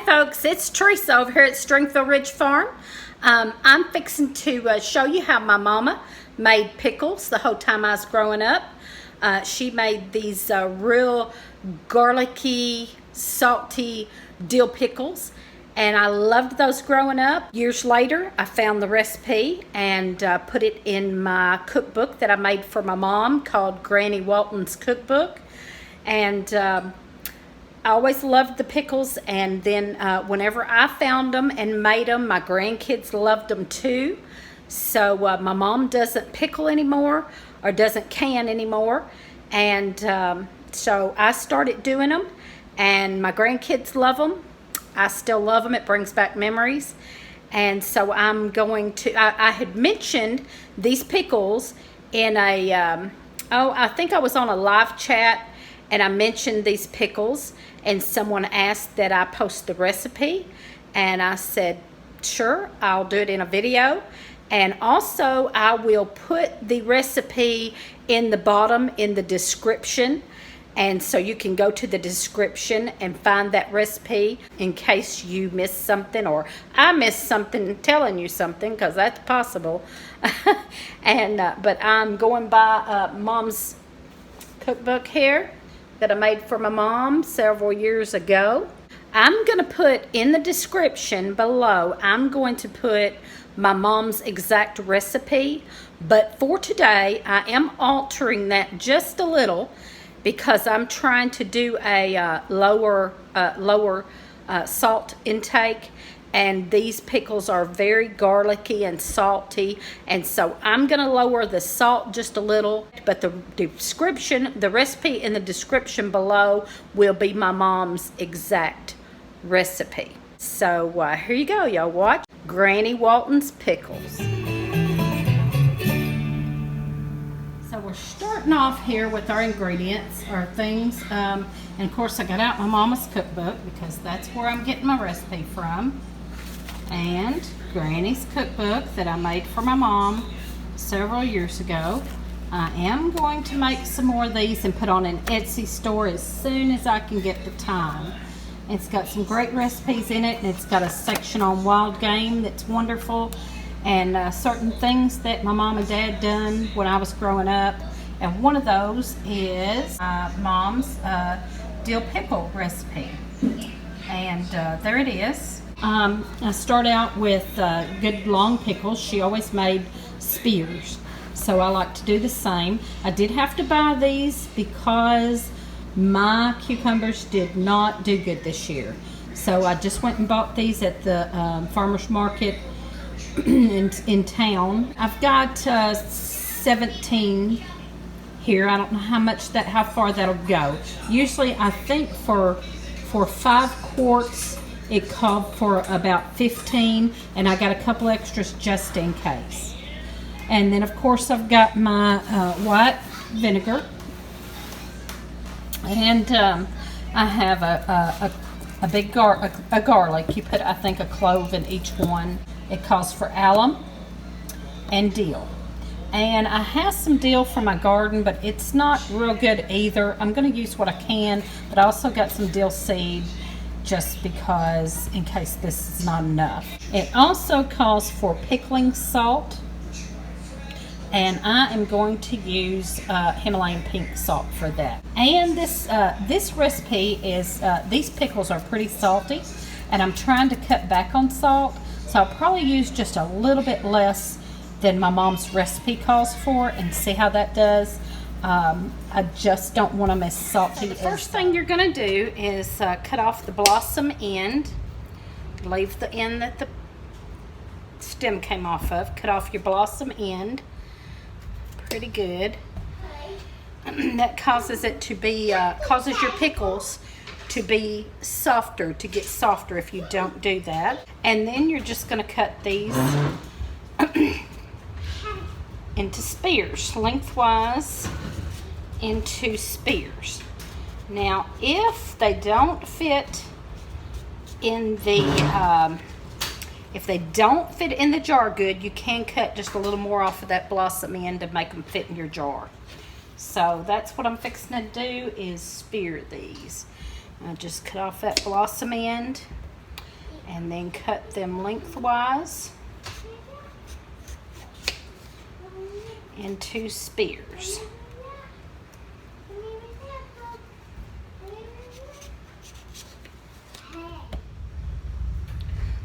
folks, it's Teresa over here at Stringfield Ridge Farm. I'm fixing to show you how my mama made pickles the whole time I was growing up. She made these real garlicky, salty dill pickles, and I loved those growing up. Years later, I found the recipe and put it in my cookbook that I made for my mom called Granny Walton's Cookbook. And I always loved the pickles, and then whenever I found them and made them, my grandkids loved them too. So my mom doesn't pickle anymore or doesn't can anymore, and so I started doing them, and my grandkids love them. I still love them. It brings back memories. And so I'm going to, I had mentioned these pickles in a, I think I was on a live chat, and I mentioned these pickles, and someone asked that I post the recipe, and I said, sure, I'll do it in a video. And also I will put the recipe in the bottom in the description, and so you can go to the description and find that recipe in case you missed something, or I missed something telling you something, because that's possible. And but I'm going by Mom's cookbook here that I made for my mom several years ago. I'm going to put in the description below, I'm going to put my mom's exact recipe, but for today I am altering that just a little because I'm trying to do a lower salt intake, and these pickles are very garlicky and salty, and so I'm going to lower the salt just a little. But the description, the recipe in the description below will be my mom's exact recipe. So here you go, y'all. Watch Granny Walton's Pickles. So we're starting off here with our ingredients, our things, and of course I got out my mama's cookbook because that's where I'm getting my recipe from. And Granny's cookbook that I made for my mom several years ago. I am going to make some more of these and put on an Etsy store as soon as I can get the time. It's got some great recipes in it, and it's got a section on wild game that's wonderful, and certain things that my mom and dad done when I was growing up. And one of those is Mom's dill pickle recipe. And there it is. I start out with good long pickles. She always made spears, so I like to do the same. I did have to buy these because my cucumbers did not do good this year, so I just went and bought these at the farmer's market in town. I've got 17 here. I don't know how far that'll go. Usually I think for 5 quarts it called for about 15, and I got a couple extras just in case. And then of course I've got my white vinegar, and I have a big garlic. You put, I think, a clove in each one. It calls for alum and dill. And I have some dill from my garden, but it's not real good either. I'm going to use what I can, but I also got some dill seed just because, in case this is not enough. It also calls for pickling salt, and I am going to use Himalayan pink salt for that. And this recipe is, these pickles are pretty salty, and I'm trying to cut back on salt, so I'll probably use just a little bit less than my mom's recipe calls for, and see how that does. I just don't want them as salty. The first thing you're going to do is cut off the blossom end. Leave the end that the stem came off of. Cut off your blossom end. Pretty good. That causes it to be, causes your pickles to be softer, to get softer if you don't do that. And then you're just going to cut these into spears, lengthwise into spears. Now, if they don't fit in the jar good, you can cut just a little more off of that blossom end to make them fit in your jar. So that's what I'm fixing to do, is spear these. I just cut off that blossom end. and then cut them lengthwise into spears.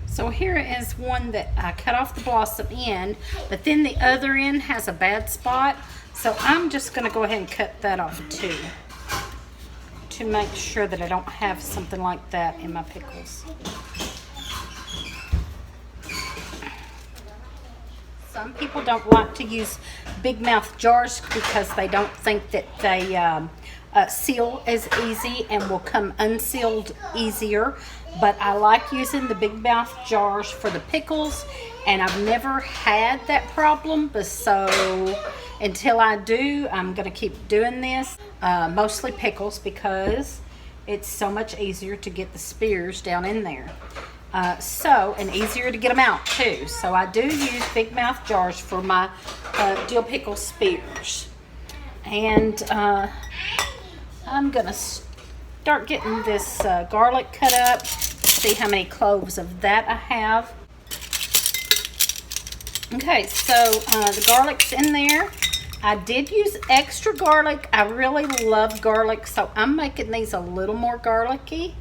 So here is one that I cut off the blossom end, but then the other end has a bad spot. So I'm just going to go ahead and cut that off too, to make sure that I don't have something like that in my pickles. Some people don't like to use big mouth jars because they don't think that they seal as easy and will come unsealed easier. But I like using the big mouth jars for the pickles, and I've never had that problem. But so until I do, I'm going to keep doing this. Mostly pickles, because it's so much easier to get the spears down in there. And easier to get them out too. So I do use big mouth jars for my dill pickle spears. And I'm going to start getting this garlic cut up. See how many cloves of that I have. Okay, so the garlic's in there. I did use extra garlic. I really love garlic, so I'm making these a little more garlicky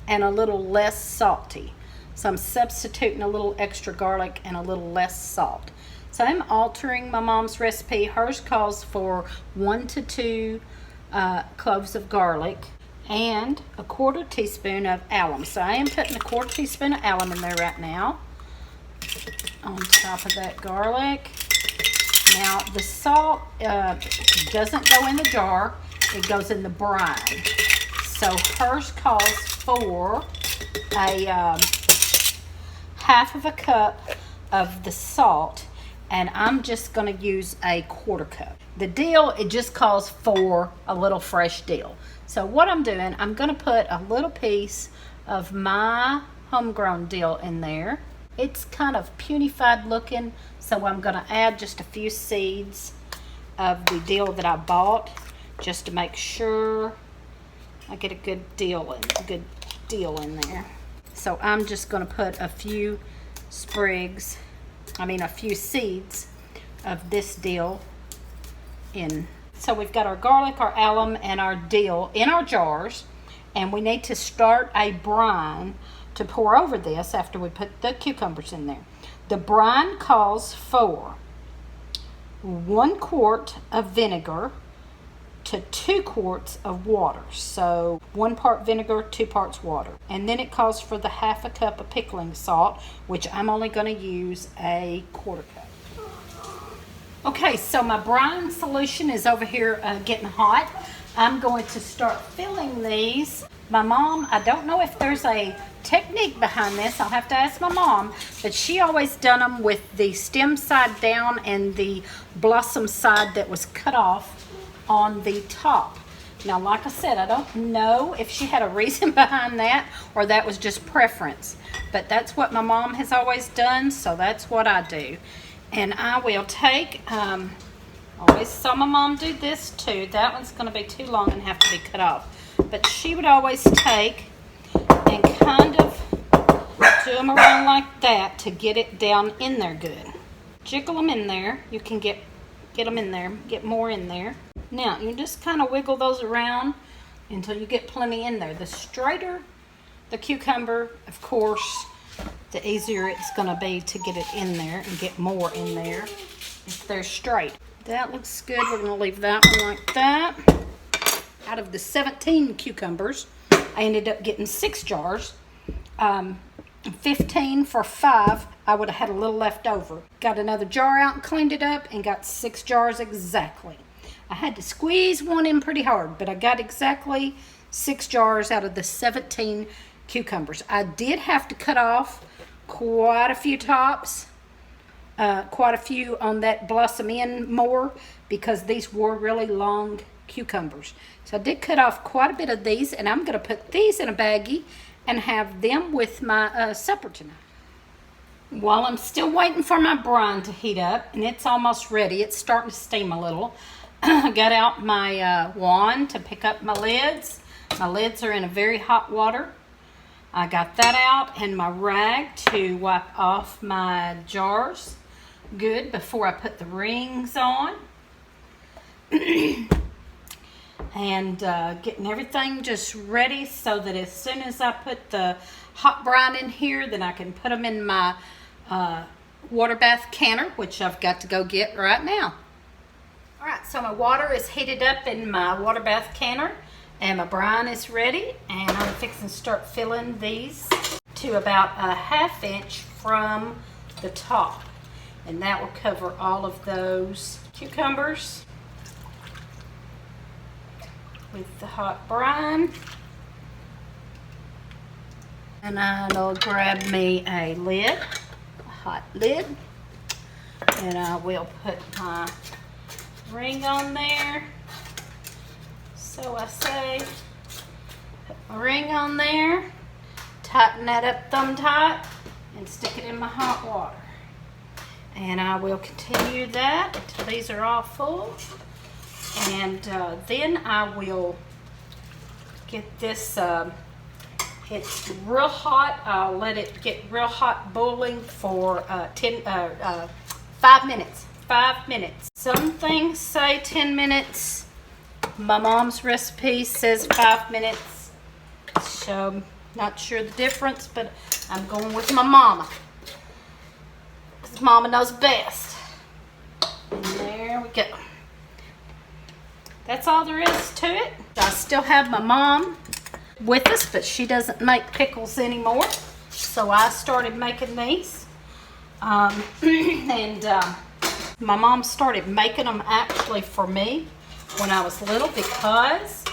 and a little less salty. So I'm substituting a little extra garlic and a little less salt. So I'm altering my mom's recipe. Hers calls for 1 to 2 cloves of garlic and a 1/4 teaspoon of alum. So I am putting a 1/4 teaspoon of alum in there right now on top of that garlic. Now the salt doesn't go in the jar, it goes in the brine. So hers calls for a 1/2 cup of the salt, and I'm just going to use a 1/4 cup. The dill, it just calls for a little fresh dill. So what I'm doing, I'm going to put a little piece of my homegrown dill in there. It's kind of punified looking, so I'm going to add just a few seeds of the dill that I bought, just to make sure I get a good deal in there. So I'm just going to put a few a few seeds of this dill in. So we've got our garlic, our alum, and our dill in our jars, and we need to start a brine to pour over this after we put the cucumbers in there. The brine calls for 1 quart of vinegar to 2 quarts of water. So 1 part vinegar, 2 parts water. And then it calls for the 1/2 cup of pickling salt, which I'm only going to use a 1/4 cup. Okay, so my brine solution is over here getting hot. I'm going to start filling these. My mom, I don't know if there's a technique behind this. I'll have to ask my mom, but she always done them with the stem side down and the blossom side that was cut off on the top. Now, like I said, I don't know if she had a reason behind that or that was just preference, but that's what my mom has always done, so that's what I do. And I will take, always saw my mom do this too. That one's going to be too long and have to be cut off. But she would always take and kind of do them around like that to get it down in there good. Jiggle them in there. You can get them in there, get more in there. Now, you just kind of wiggle those around until you get plenty in there. The straighter the cucumber, of course, the easier it's going to be to get it in there and get more in there if they're straight. That looks good. We're going to leave that one like that. Out of the 17 cucumbers, I ended up getting 6 jars. 15 for 5. I would have had a little left over. Got another jar out and cleaned it up and got 6 jars exactly. I had to squeeze one in pretty hard, but I got exactly 6 jars out of the 17 cucumbers. I did have to cut off quite a few tops, quite a few on that blossom end more, because these were really long cucumbers. So I did cut off quite a bit of these, and I'm going to put these in a baggie and have them with my supper tonight. While I'm still waiting for my brine to heat up, and it's almost ready, it's starting to steam a little, I got out my wand to pick up my lids. My lids are in a very hot water. I got that out and my rag to wipe off my jars good before I put the rings on. And getting everything just ready so that as soon as I put the hot brine in here, then I can put them in my water bath canner, which I've got to go get right now. All right, so my water is heated up in my water bath canner and my brine is ready, and I'm fixing to start filling these to about a 1/2 inch from the top, and that will cover all of those cucumbers with the hot brine. And I'll grab me a lid, a hot lid, and I will put my ring on there. So I say, put my ring on there, tighten that up thumb tight, and stick it in my hot water. And I will continue that until these are all full. And then I will get this, it's real hot. I'll let it get real hot boiling for 5 minutes. 5 minutes. Some things say 10 minutes. My mom's recipe says 5 minutes. So, not sure the difference, but I'm going with my mama, because mama knows best. And there we go. That's all there is to it. I still have my mom with us, but she doesn't make pickles anymore. So I started making these. My mom started making them actually for me when I was little, because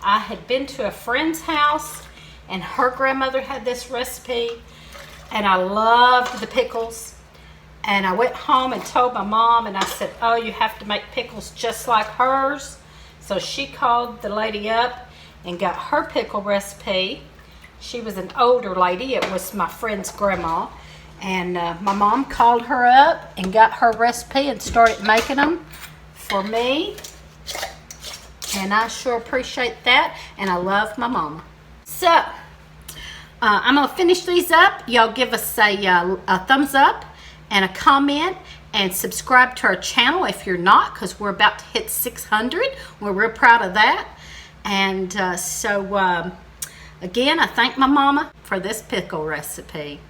I had been to a friend's house and her grandmother had this recipe and I loved the pickles. And I went home and told my mom, and I said, oh, you have to make pickles just like hers. So she called the lady up and got her pickle recipe. She was an older lady. It was my friend's grandma. And my mom called her up and got her recipe and started making them for me. And I sure appreciate that. And I love my mama. So, I'm going to finish these up. Y'all give us a thumbs up and a comment, and subscribe to our channel if you're not, because we're about to hit 600. We're real proud of that. And again, I thank my mama for this pickle recipe.